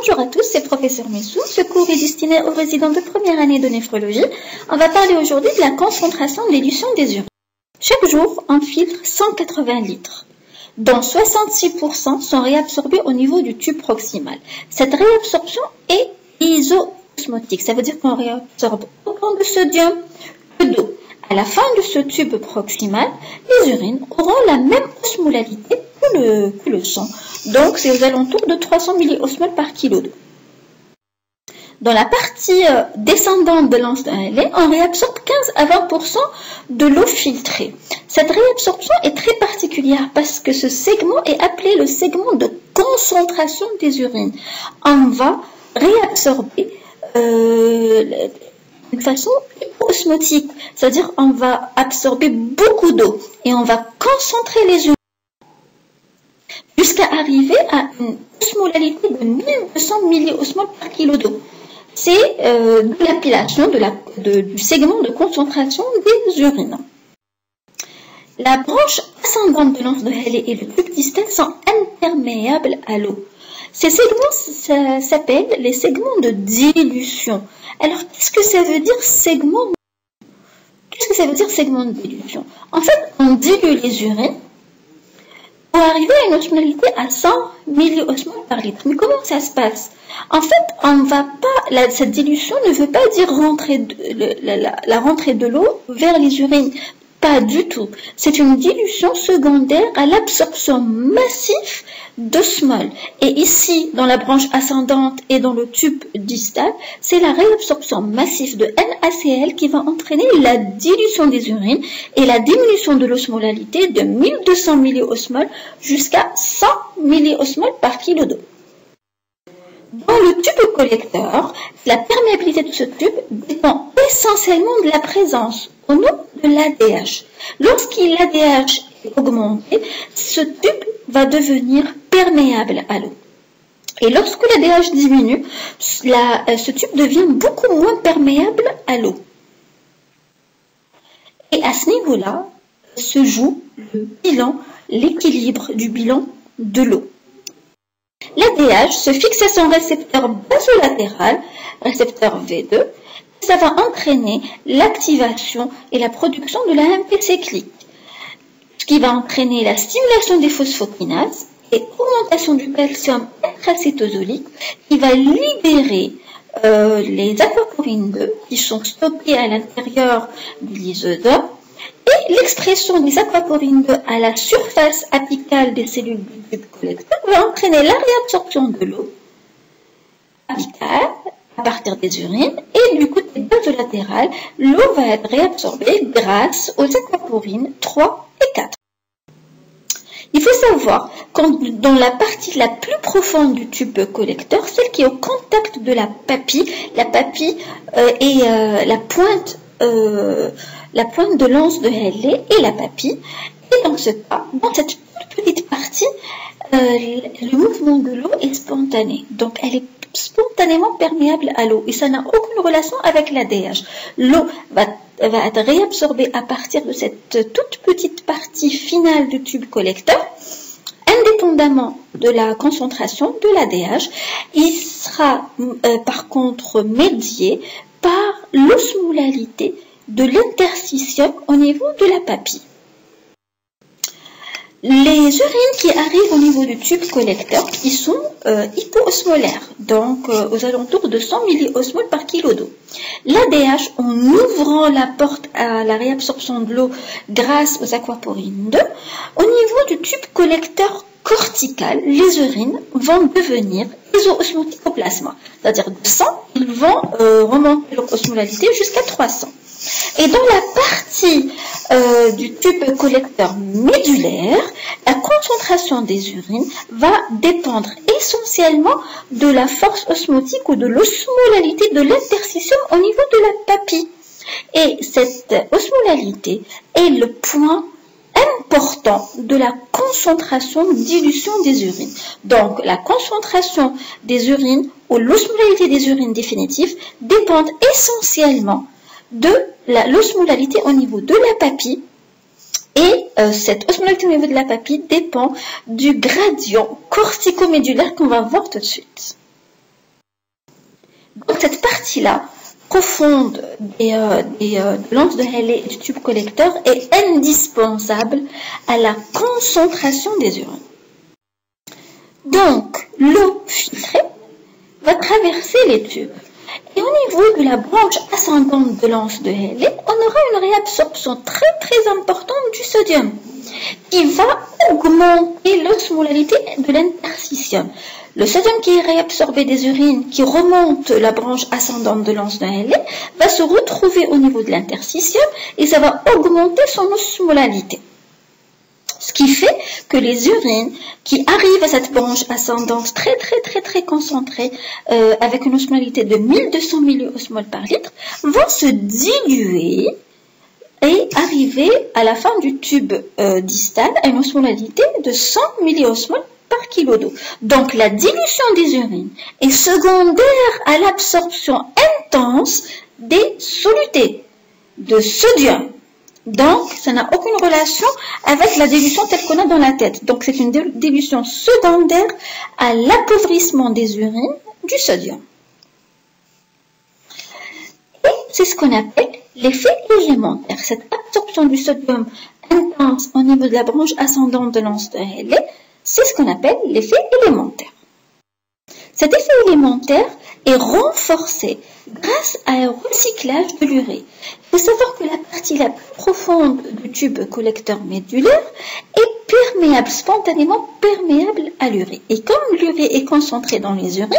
Bonjour à tous, c'est Professeur Messou. Ce cours est destiné aux résidents de première année de néphrologie. On va parler aujourd'hui de la concentration de l'élution des urines. Chaque jour, on filtre 180 litres, dont 66% sont réabsorbés au niveau du tube proximal. Cette réabsorption est iso-osmotique, ça veut dire qu'on réabsorbe autant de sodium que d'eau. À la fin de ce tube proximal, les urines auront la même osmolalité que le sang. Donc, c'est aux alentours de 300 milliosmoles par kilo d'eau. Dans la partie descendante de l'anse d'un lait, on réabsorbe 15 à 20% de l'eau filtrée. Cette réabsorption est très particulière parce que ce segment est appelé le segment de concentration des urines. On va réabsorber d'une façon osmotique, c'est-à-dire on va absorber beaucoup d'eau et on va concentrer les urines jusqu'à arriver à une osmolalité de 1200 milliosmoles par kilo d'eau. C'est l'appellation du segment de concentration des urines. La branche ascendante de l'anse de Halley et le tube distal sont imperméables à l'eau. Ces segments s'appellent les segments de dilution. Alors, qu'est-ce que ça veut dire segment? Qu'est-ce que ça veut dire segment de dilution? En fait, on dilue les urines pour arriver à une osmolalité à 100 milliosmoles par litre. Mais comment ça se passe? En fait, on va pas, cette dilution ne veut pas dire la rentrée de l'eau vers les urines. Pas du tout. C'est une dilution secondaire à l'absorption massive d'osmole. Et ici, dans la branche ascendante et dans le tube distal, c'est la réabsorption massive de NaCl qui va entraîner la dilution des urines et la diminution de l'osmolalité de 1200 milliosmoles jusqu'à 100 milliosmoles par kilo d'eau. Dans le tube collecteur, la perméabilité de ce tube dépend essentiellement de la présence ou non de l'ADH. Lorsque l'ADH est augmenté, ce tube va devenir perméable à l'eau. Et lorsque l'ADH diminue, ce tube devient beaucoup moins perméable à l'eau. Et à ce niveau-là se joue l'équilibre du bilan de l'eau. L'ADH se fixe à son récepteur basolatéral, récepteur V2, et ça va entraîner l'activation et la production de la AMP cyclique, ce qui va entraîner la stimulation des phosphokinases et augmentation du calcium intracytosolique qui va libérer les aquaporines 2 qui sont stockées à l'intérieur du lysosome. Et l'expression des aquaporines 2 à la surface apicale des cellules du tube collecteur va entraîner la réabsorption de l'eau apicale à partir des urines et du côté basolatéral, l'eau va être réabsorbée grâce aux aquaporines 3 et 4. Il faut savoir que dans la partie la plus profonde du tube collecteur, celle qui est au contact de la papille est la pointe de l'anse de Halley et la papille. Et dans ce cas, dans cette petite partie, le mouvement de l'eau est spontané. Donc, elle est spontanément perméable à l'eau et ça n'a aucune relation avec l'ADH. L'eau va être réabsorbée à partir de cette toute petite partie finale du tube collecteur, indépendamment de la concentration de l'ADH. Il sera par contre médié par l'osmolalité de l'interstitium au niveau de la papille. Les urines qui arrivent au niveau du tube collecteur, qui sont hypoosmolaires, donc aux alentours de 100 milliosmoles par kilo d'eau. L'ADH, en ouvrant la porte à la réabsorption de l'eau grâce aux aquaporines 2, au niveau du tube collecteur cortical, les urines vont devenir iso-osmotiques au plasma. C'est-à-dire de 100, ils vont remonter leur osmolalité jusqu'à 300. Et dans la partie du tube collecteur médulaire, la concentration des urines va dépendre essentiellement de la force osmotique ou de l'osmolalité de l'interstitium au niveau de la papille. Et cette osmolalité est le point important de la concentration dilution des urines. Donc, la concentration des urines ou l'osmolalité des urines définitives dépendent essentiellement de l'osmolalité au niveau de la papille et cette osmolalité au niveau de la papille dépend du gradient corticomédulaire qu'on va voir tout de suite. Donc cette partie-là, profonde de l'anse de Halley et du tube collecteur est indispensable à la concentration des urines. Donc, l'eau filtrée va traverser les tubes. Et au niveau de la branche ascendante de l'anse de Halley, on aura une réabsorption très très importante du sodium qui va augmenter l'osmolalité de l'interstitium. Le sodium qui est réabsorbé des urines, qui remonte la branche ascendante de l'anse de Halley, va se retrouver au niveau de l'interstitium et ça va augmenter son osmolalité. Ce qui fait que les urines qui arrivent à cette branche ascendante très concentrée, avec une osmolalité de 1200 milliosmoles par litre, vont se diluer et arriver à la fin du tube distal à une osmolalité de 100 milliosmoles par kilo d'eau. Donc la dilution des urines est secondaire à l'absorption intense des solutés de sodium. Donc, ça n'a aucune relation avec la dilution telle qu'on a dans la tête. Donc, c'est une dilution secondaire à l'appauvrissement des urines du sodium. Et c'est ce qu'on appelle l'effet élémentaire. Cette absorption du sodium intense au niveau de la branche ascendante de l'anse de Halley, c'est ce qu'on appelle l'effet élémentaire. Cet effet élémentaire est renforcé grâce à un recyclage de l'urée. Il faut savoir que la partie la plus profonde du tube collecteur médulaire est perméable, spontanément perméable à l'urée. Et comme l'urée est concentrée dans les urines,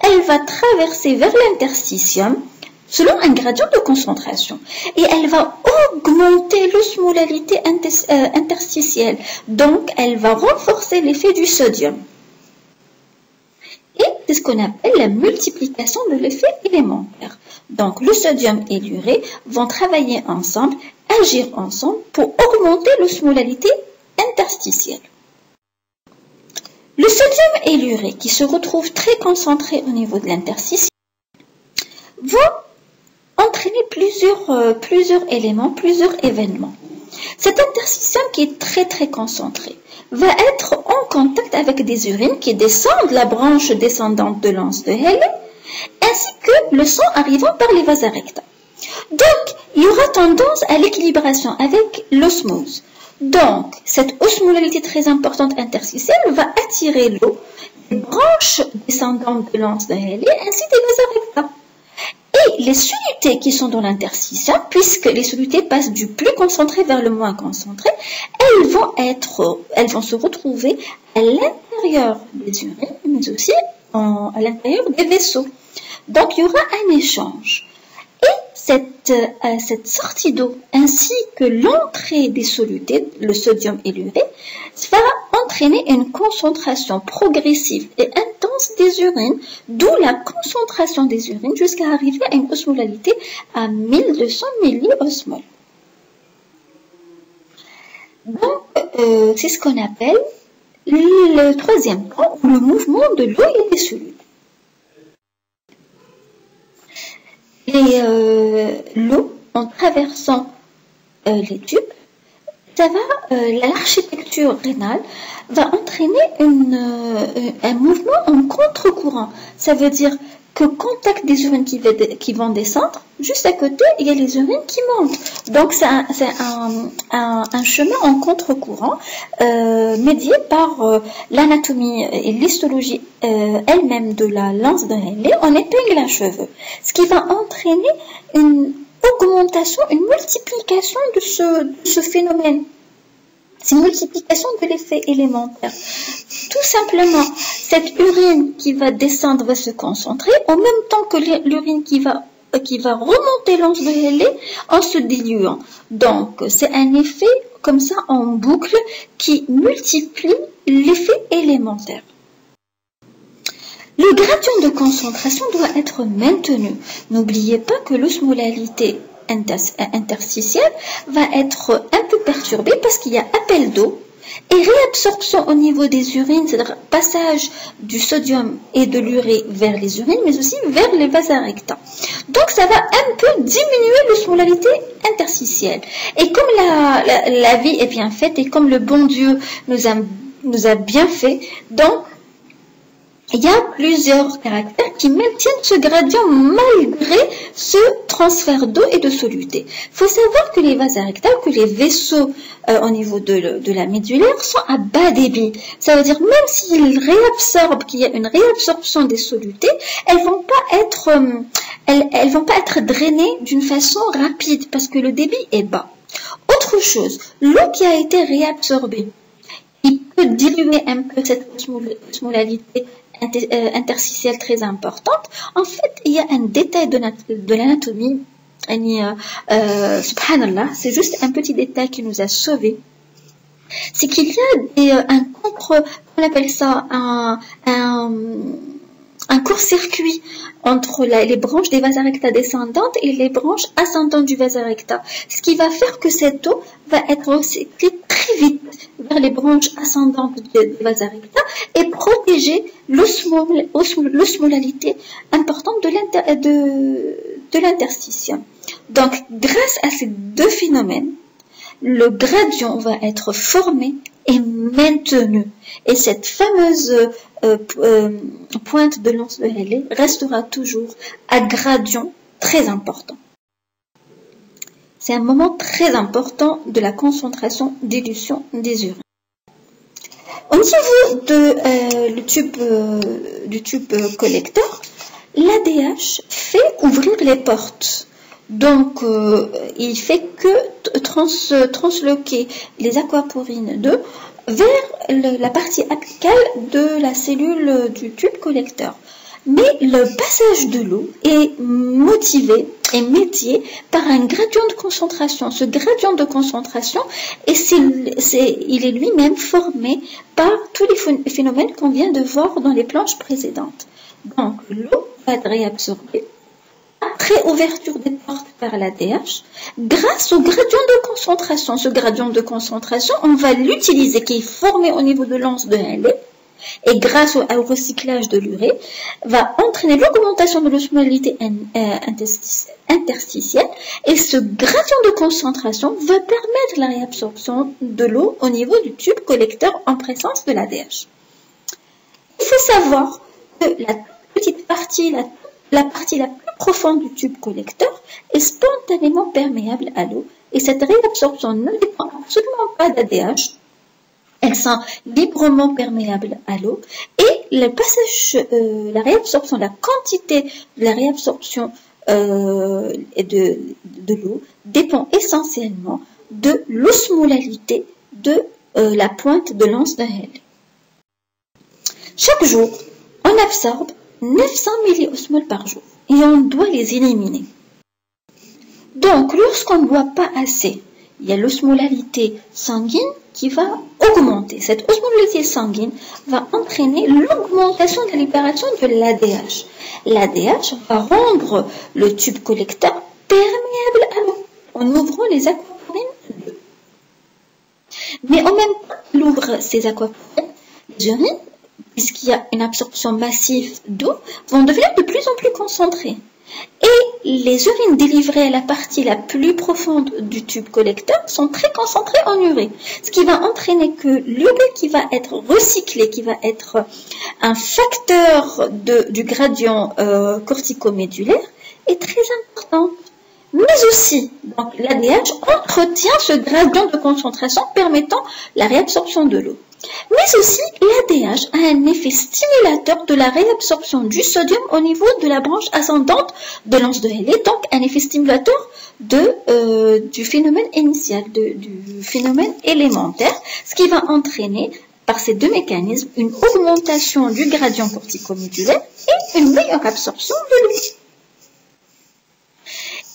elle va traverser vers l'interstitium selon un gradient de concentration. Et elle va augmenter l'osmolalité interstitielle. Donc, elle va renforcer l'effet du sodium. Et c'est ce qu'on appelle la multiplication de l'effet élémentaire. Donc, le sodium et l'urée vont travailler ensemble, agir ensemble pour augmenter l'osmolalité interstitielle. Le sodium et l'urée, qui se retrouvent très concentrés au niveau de l'interstitium, vont entraîner plusieurs éléments, plusieurs événements. Cet interstitium qui est très concentré va être en contact avec des urines qui descendent la branche descendante de l'anse de Halley, ainsi que le sang arrivant par les vasa recta. Donc, il y aura tendance à l'équilibration avec l'osmose. Donc, cette osmolalité très importante interstitielle va attirer l'eau des branches descendantes de l'anse de Halley, ainsi des vasa recta. Et les solutés qui sont dans l'interstitium, puisque les solutés passent du plus concentré vers le moins concentré, elles vont se retrouver à l'intérieur des urines, mais aussi à l'intérieur des vaisseaux. Donc, il y aura un échange. Et cette sortie d'eau, ainsi que l'entrée des solutés, le sodium et l'urée, va entraîner une concentration progressive et intense des urines, d'où la concentration des urines jusqu'à arriver à une osmolalité à 1200 milliosmoles. Donc, c'est ce qu'on appelle le troisième temps, ou le mouvement de l'eau et des solutés. L'eau, en traversant les tubes, l'architecture rénale va entraîner un mouvement en contre-courant. Ça veut dire que contact des urines qui vont descendre, juste à côté, il y a les urines qui montent. Donc, c'est un chemin en contre-courant médié par l'anatomie et l'histologie elle-même de la lance de Halley en épingle à cheveux. Ce qui va entraîner une augmentation, une multiplication de ce phénomène. C'est une multiplication de l'effet élémentaire. Tout simplement, cette urine qui va descendre va se concentrer en même temps que l'urine qui va remonter l'anse de Halley en se diluant. Donc, c'est un effet comme ça en boucle qui multiplie l'effet élémentaire. Le gradient de concentration doit être maintenu. N'oubliez pas que l'osmolalité interstitielle va être un peu perturbée parce qu'il y a appel d'eau et réabsorption au niveau des urines, c'est-à-dire passage du sodium et de l'urée vers les urines, mais aussi vers les vasa recta. Donc, ça va un peu diminuer l'osmolalité interstitielle. Et comme la vie est bien faite et comme le bon Dieu nous a bien fait, donc, il y a plusieurs caractères qui maintiennent ce gradient malgré ce transfert d'eau et de soluté. Il faut savoir que les vases rectales, que les vaisseaux au niveau de la médullaire sont à bas débit. Ça veut dire même s'ils réabsorbent, qu'il y a une réabsorption des solutés, elles vont pas être drainées d'une façon rapide parce que le débit est bas. Autre chose, l'eau qui a été réabsorbée, il peut diluer un peu cette osmolalité interstitielle très importante. En fait, il y a un détail de l'anatomie, subhanallah, c'est juste un petit détail qui nous a sauvés. C'est qu'il y a on appelle ça un court-circuit entre les branches des vasa recta descendantes et les branches ascendantes du vasa recta, ce qui va faire que cette eau va être recyclée très vite vers les branches ascendantes du vasa recta et protéger l'osmolalité importante de l'interstitium. Donc, grâce à ces deux phénomènes, le gradient va être formé et maintenu. Et cette fameuse pointe de l'once de Rayleigh restera toujours à gradient très important. C'est un moment très important de la concentration d'élution des urines. Au niveau du tube collecteur, l'ADH fait ouvrir les portes. Donc, il fait que transloquer les aquaporines d'eau vers la partie apicale de la cellule du tube collecteur. Mais le passage de l'eau est motivé et médié par un gradient de concentration. Ce gradient de concentration, il est lui-même formé par tous les phénomènes qu'on vient de voir dans les planches précédentes. Donc, l'eau va être réabsorbée après ouverture des portes par l'ADH, grâce au gradient de concentration. Ce gradient de concentration, on va l'utiliser, qui est formé au niveau de l'once de Rayleigh, et grâce au recyclage de l'urée, va entraîner l'augmentation de l'osmolalité interstitielle, et ce gradient de concentration va permettre la réabsorption de l'eau au niveau du tube collecteur en présence de l'ADH. Il faut savoir que la petite partie, la partie la plus profonde du tube collecteur est spontanément perméable à l'eau et cette réabsorption ne dépend absolument pas d'ADH. Elles sont librement perméables à l'eau et le passage, la réabsorption, la quantité de la réabsorption de l'eau dépend essentiellement de l'osmolalité de la pointe de l'once de Rayleigh. Chaque jour, on absorbe 900 milliosmoles par jour et on doit les éliminer. Donc, lorsqu'on ne boit pas assez, il y a l'osmolalité sanguine qui va augmenter. Cette osmolalité sanguine va entraîner l'augmentation de la libération de l'ADH. L'ADH va rendre le tube collecteur perméable à l'eau en ouvrant les aquaporines d'eau. Mais en même temps qu'il ouvre ces aquaporines, les urines, puisqu'il y a une absorption massive d'eau, vont devenir de plus en plus concentrées. Et les urines délivrées à la partie la plus profonde du tube collecteur sont très concentrées en urée, ce qui va entraîner que l'urée qui va être recyclée, qui va être un facteur du gradient corticomédulaire, est très importante. Mais aussi, donc l'ADH entretient ce gradient de concentration permettant la réabsorption de l'eau. Mais aussi, l'ADH a un effet stimulateur de la réabsorption du sodium au niveau de la branche ascendante de l'once de Rayleigh, donc un effet stimulateur du phénomène initial, du phénomène élémentaire, ce qui va entraîner par ces deux mécanismes une augmentation du gradient corticomédulaire et une meilleure absorption de l'eau.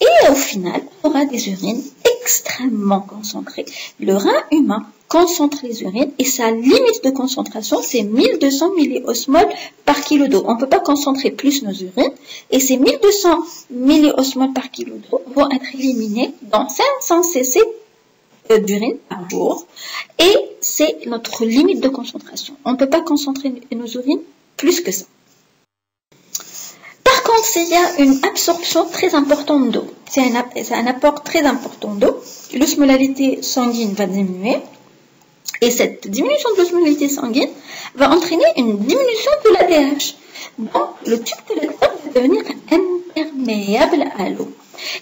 Et au final, on aura des urines extrêmement concentrées. Le rein humain concentre les urines et sa limite de concentration, c'est 1200 milliosmoles par kilo d'eau. On ne peut pas concentrer plus nos urines et ces 1200 milliosmoles par kilo d'eau vont être éliminés dans 500 cc d'urine par jour et c'est notre limite de concentration. On ne peut pas concentrer nos urines plus que ça. Par contre, s'il y a une absorption très importante d'eau, c'est un apport très important d'eau, l'osmolalité sanguine va diminuer Et cette diminution de l'osmolarité sanguine va entraîner une diminution de l'ADH. Donc, le tube collecteur va devenir imperméable à l'eau.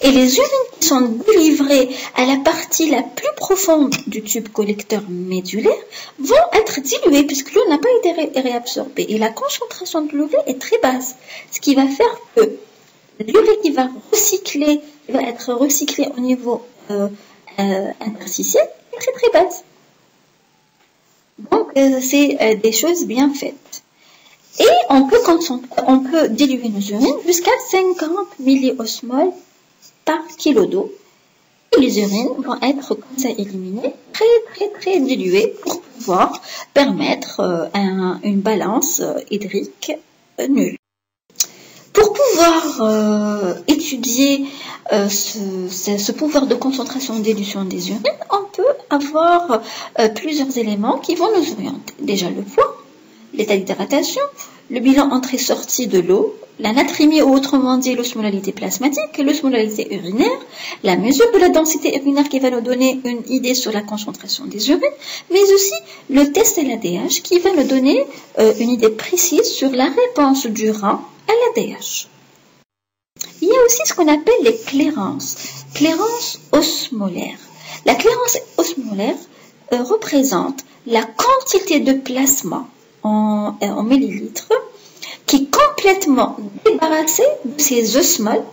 Et les urines qui sont délivrées à la partie la plus profonde du tube collecteur médulaire vont être diluées puisque l'eau n'a pas été réabsorbée. Et la concentration de l'urée est très basse, ce qui va faire que l'urée qui va être recyclée au niveau interstitiel est très très basse. Donc, c'est des choses bien faites. Et on peut diluer nos urines jusqu'à 50 milliosmoles par kilo d'eau. Et les urines vont être comme ça éliminées, très diluées pour pouvoir permettre une balance hydrique nulle. Pour pouvoir étudier ce pouvoir de concentration et d'élution des urines, on peut avoir plusieurs éléments qui vont nous orienter. Déjà le poids, l'état d'hydratation, le bilan entrée-sortie de l'eau, la natrémie ou autrement dit l'osmolarité plasmatique, l'osmolarité urinaire, la mesure de la densité urinaire qui va nous donner une idée sur la concentration des urines, mais aussi le test de l'ADH qui va nous donner une idée précise sur la réponse du rein à l'ADH. Il y a aussi ce qu'on appelle les clairances osmolaires. La clairance osmolaire représente la quantité de plasma en millilitres qui est complètement débarrassée de ses osmoles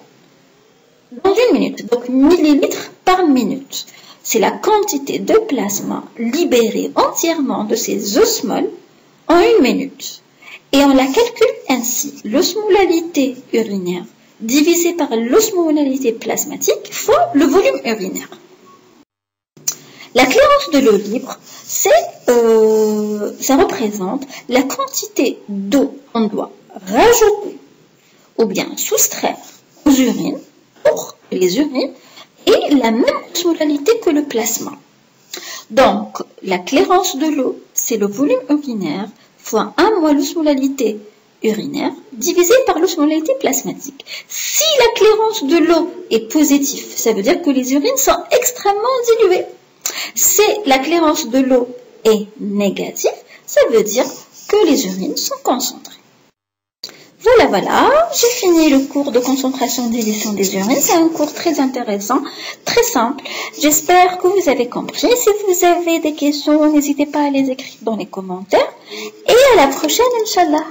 dans une minute. Donc millilitres par minute. C'est la quantité de plasma libérée entièrement de ses osmoles en une minute. Et on la calcule ainsi. L'osmolarité urinaire divisée par l'osmolarité plasmatique fois le volume urinaire. La clairance de l'eau libre, ça représente la quantité d'eau qu'on doit rajouter ou bien soustraire aux urines pour que les urines aient la même osmolarité que le plasma. Donc, la clairance de l'eau, c'est le volume urinaire fois 1 moins l'osmolarité urinaire divisé par l'osmolarité plasmatique. Si la clairance de l'eau est positive, ça veut dire que les urines sont extrêmement diluées. Si la clairance de l'eau est négative, ça veut dire que les urines sont concentrées. Voilà, j'ai fini le cours de concentration et d'élution des urines. C'est un cours très intéressant, très simple. J'espère que vous avez compris. Si vous avez des questions, n'hésitez pas à les écrire dans les commentaires. Et à la prochaine, Inch'Allah.